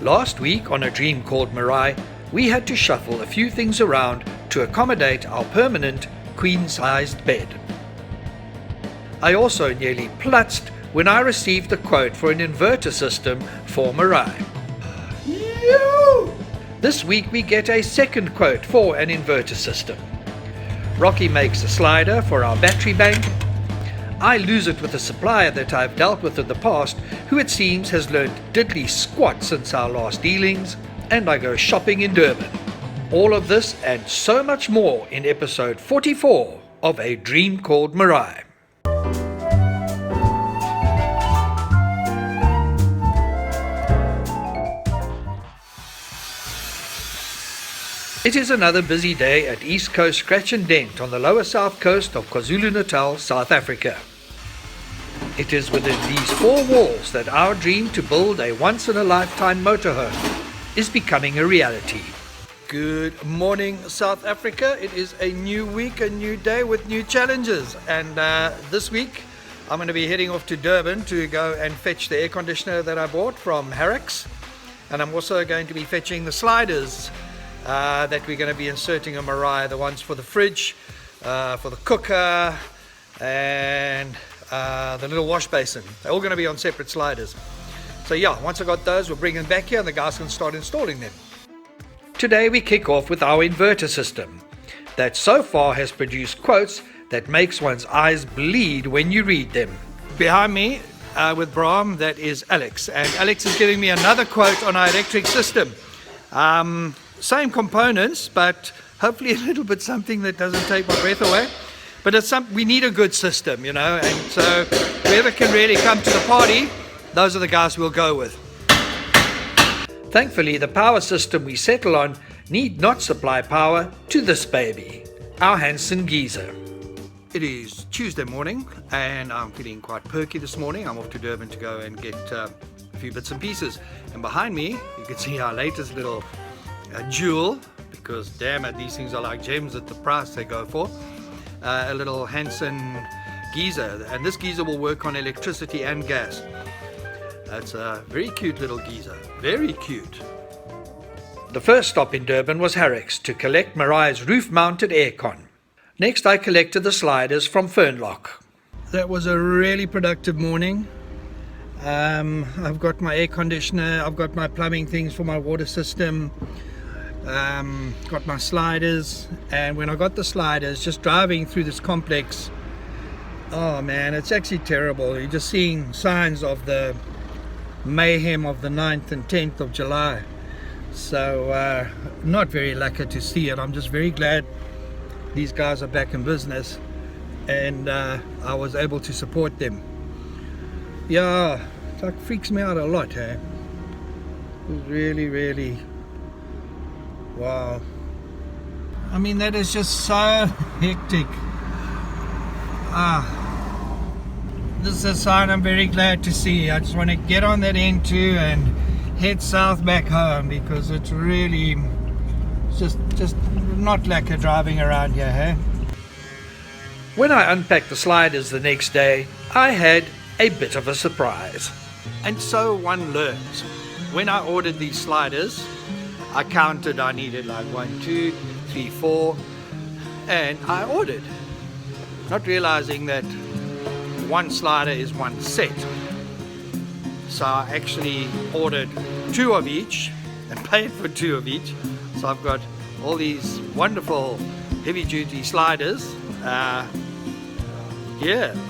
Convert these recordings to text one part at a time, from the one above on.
Last week on A Dream Called MERAAI, we had to shuffle a few things around to accommodate our permanent queen-sized bed. I also nearly plutzed when I received a quote for an inverter system for MERAAI. This week we get a second quote for an inverter system. Rocky makes a slider for our battery bank. I lose it with a supplier that I've dealt with in the past, who it seems has learned diddly squat since our last dealings, and I go shopping in Durban. All of this and so much more in episode 44 of A Dream Called MERAAI. It is another busy day at East Coast Scratch and Dent on the lower south coast of KwaZulu-Natal, South Africa. It is within these four walls that our dream to build a once-in-a-lifetime motorhome is becoming a reality. Good morning, South Africa. It is a new week, a new day with new challenges. And this week, I'm going to be heading off to Durban to go and fetch the air conditioner that I bought from Harrods. And I'm also going to be fetching the sliders that we're going to be inserting in MERAAI, the ones for the fridge, for the cooker, and the little wash basin. They're all going to be on separate sliders. So yeah, once I got those, we'll bring them back here and the guys can start installing them. Today we kick off with our inverter system that so far has produced quotes that makes one's eyes bleed when you read them. Behind me with Brahm, that is Alex, and Alex is giving me another quote on our electric system. Same components, but hopefully a little bit something that doesn't take my breath away. But it's we need a good system, you know, and so whoever can really come to the party, those are the guys we'll go with. Thankfully, the power system we settle on need not supply power to this baby, our Hansen geyser. It is Tuesday morning, and I'm feeling quite perky this morning. I'm off to Durban to go and get a few bits and pieces. And behind me, you can see our latest little jewel, because damn it, these things are like gems at the price they go for. A little Hansen geyser, and this geyser will work on electricity and gas. That's a very cute little geyser, very cute. The first stop in Durban was Harrods to collect MERAAI's roof-mounted aircon. Next I collected the sliders from Fernlock. That was a really productive morning. I've got my air conditioner, I've got my plumbing things for my water system, got my sliders, and when I got the sliders, just driving through this complex, oh man, it's actually terrible. You're just seeing signs of the mayhem of the 9th and 10th of July. So not very lucky to see it. I'm just very glad these guys are back in business, and I was able to support them. Yeah, it like freaks me out a lot, eh? It was really wow. I mean, that is just so hectic. This is a sign I'm very glad to see. I just want to get on that N2 and head south back home, because it's really just not like a driving around here, hey? When I unpacked the sliders the next day, I had a bit of a surprise. And so one learns. When I ordered these sliders, I counted, I needed like 1, 2, 3, 4, and I ordered, not realizing that one slider is one set. So I actually ordered 2 of each and paid for 2 of each. So I've got all these wonderful heavy duty sliders, a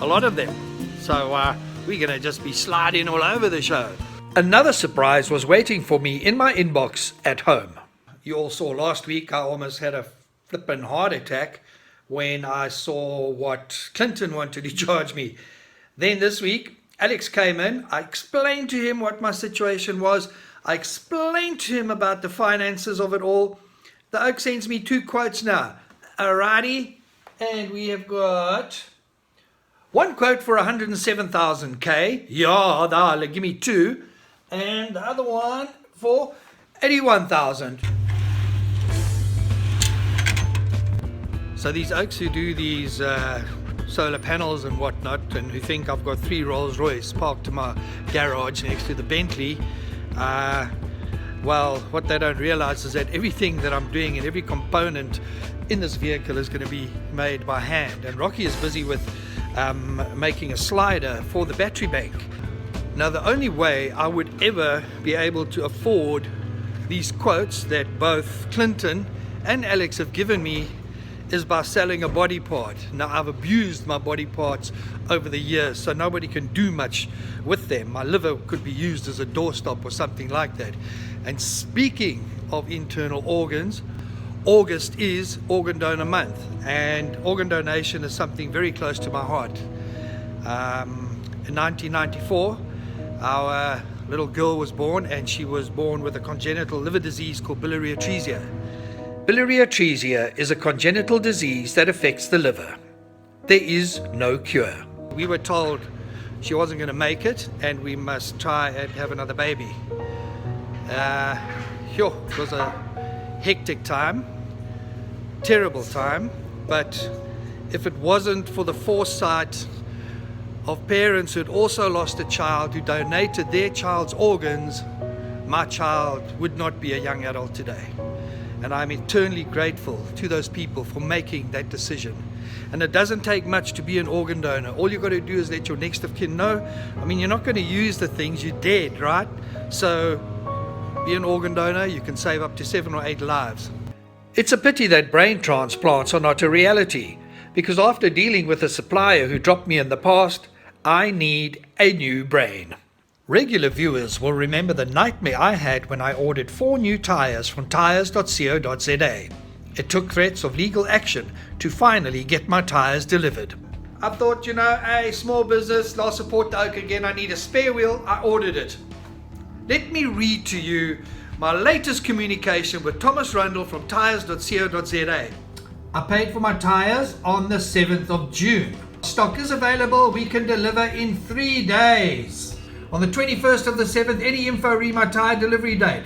lot of them. So we're gonna just be sliding all over the show. Another surprise was waiting for me in my inbox at home. You all saw last week I almost had a flippin' heart attack when I saw what Clinton wanted to charge me. Then this week, Alex came in. I explained to him what my situation was. I explained to him about the finances of it all. The oak sends me 2 quotes now. Alrighty, and we have got one quote for 107,000K. Yeah, they'll give me 2. And the other one for 81,000. So these oaks who do these solar panels and whatnot, and who think I've got 3 Rolls Royce parked in my garage next to the Bentley, Well, what they don't realize is that everything that I'm doing and every component in this vehicle is going to be made by hand. And Rocky is busy with making a slider for the battery bank. Now, the only way I would ever be able to afford these quotes that both Clinton and Alex have given me is by selling a body part. Now, I've abused my body parts over the years, so nobody can do much with them. My liver could be used as a doorstop or something like that. And speaking of internal organs, August is Organ Donor Month, and organ donation is something very close to my heart. In 1994, our little girl was born, and she was born with a congenital liver disease called biliary atresia. Biliary atresia is a congenital disease that affects the liver. There is no cure. We were told she wasn't going to make it and we must try and have another baby. It was a hectic time, terrible time, but if it wasn't for the foresight of parents who had also lost a child who donated their child's organs, my child would not be a young adult today. And I'm eternally grateful to those people for making that decision. And it doesn't take much to be an organ donor. All you've got to do is let your next of kin know. I mean, you're not going to use the things, you're dead, right? So be an organ donor, you can save up to 7 or 8 lives. It's a pity that brain transplants are not a reality, because after dealing with a supplier who dropped me in the past, I need a new brain. Regular viewers will remember the nightmare I had when I ordered 4 new tyres from tyres.co.za. It took threats of legal action to finally get my tyres delivered. I thought, hey, small business, I'll support the oak again, I need a spare wheel, I ordered it. Let me read to you my latest communication with Thomas Rundle from tyres.co.za. I paid for my tyres on the 7th of June. Stock is available, we can deliver in 3 days. On the 21st of the 7th, any info, read my tyre delivery date.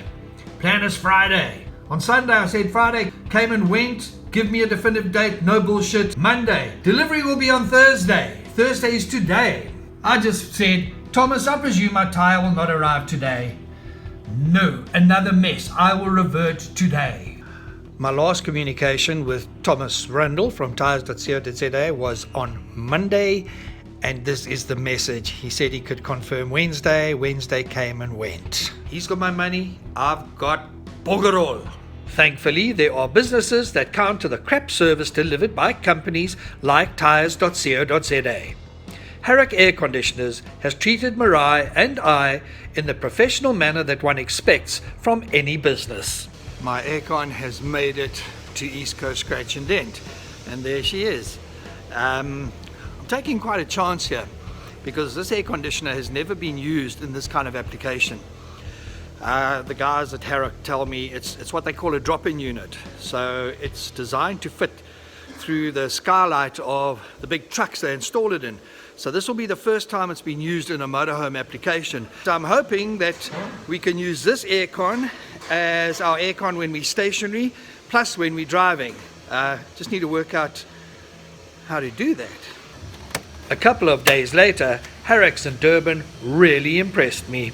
Plan is Friday. On Sunday, I said Friday, came and went. Give me a definitive date, no bullshit. Monday, delivery will be on Thursday. Thursday is today. I just said, Thomas, I presume my tyre will not arrive today. No, another mess. I will revert today. My last communication with Thomas Rundle from tyres.co.za was on Monday. And this is the message. He said he could confirm Wednesday. Wednesday came and went. He's got my money. I've got bugger all. Thankfully, there are businesses that counter the crap service delivered by companies like tyres.co.za. Harrock Air Conditioners has treated MERAAI and I in the professional manner that one expects from any business. My aircon has made it to East Coast Scratch and Dent. And there she is. I'm taking quite a chance here because this air conditioner has never been used in this kind of application. The guys at Harrock tell me it's what they call a drop-in unit. So it's designed to fit through the skylight of the big trucks they install it in. So this will be the first time it's been used in a motorhome application. So I'm hoping that we can use this aircon as our aircon when we're stationary, plus when we're driving. Just need to work out how to do that. A couple of days later, Harrock's in Durban really impressed me.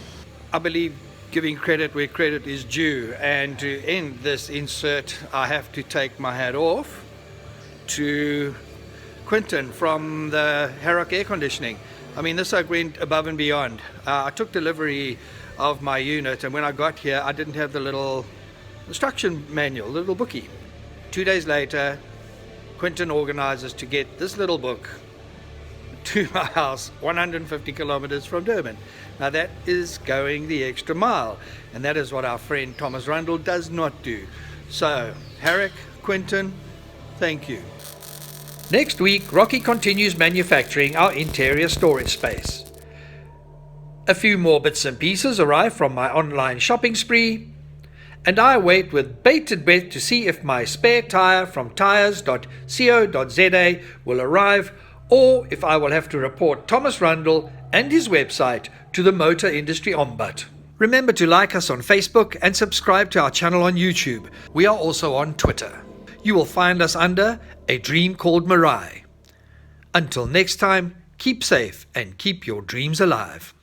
I believe giving credit where credit is due, and to end this insert, I have to take my hat off to Quinton from the Harrock Air Conditioning. I mean, this oak went above and beyond. I took delivery of my unit, and when I got here, I didn't have the little instruction manual, the little bookie. 2 days later, Quinton organizes to get this little book to my house 150 kilometers from Durban. Now that is going the extra mile, and that is what our friend Thomas Rundle does not do. So, Harrock, Quinton, thank you. Next week, Rocky continues manufacturing our interior storage space. A few more bits and pieces arrive from my online shopping spree, and I wait with bated breath to see if my spare tyre from tyres.co.za will arrive, or if I will have to report Thomas Rundle and his website to the Motor Industry Ombudsman. Remember to like us on Facebook and subscribe to our channel on YouTube. We are also on Twitter. You will find us under A Dream Called MERAAI. Until next time, keep safe and keep your dreams alive.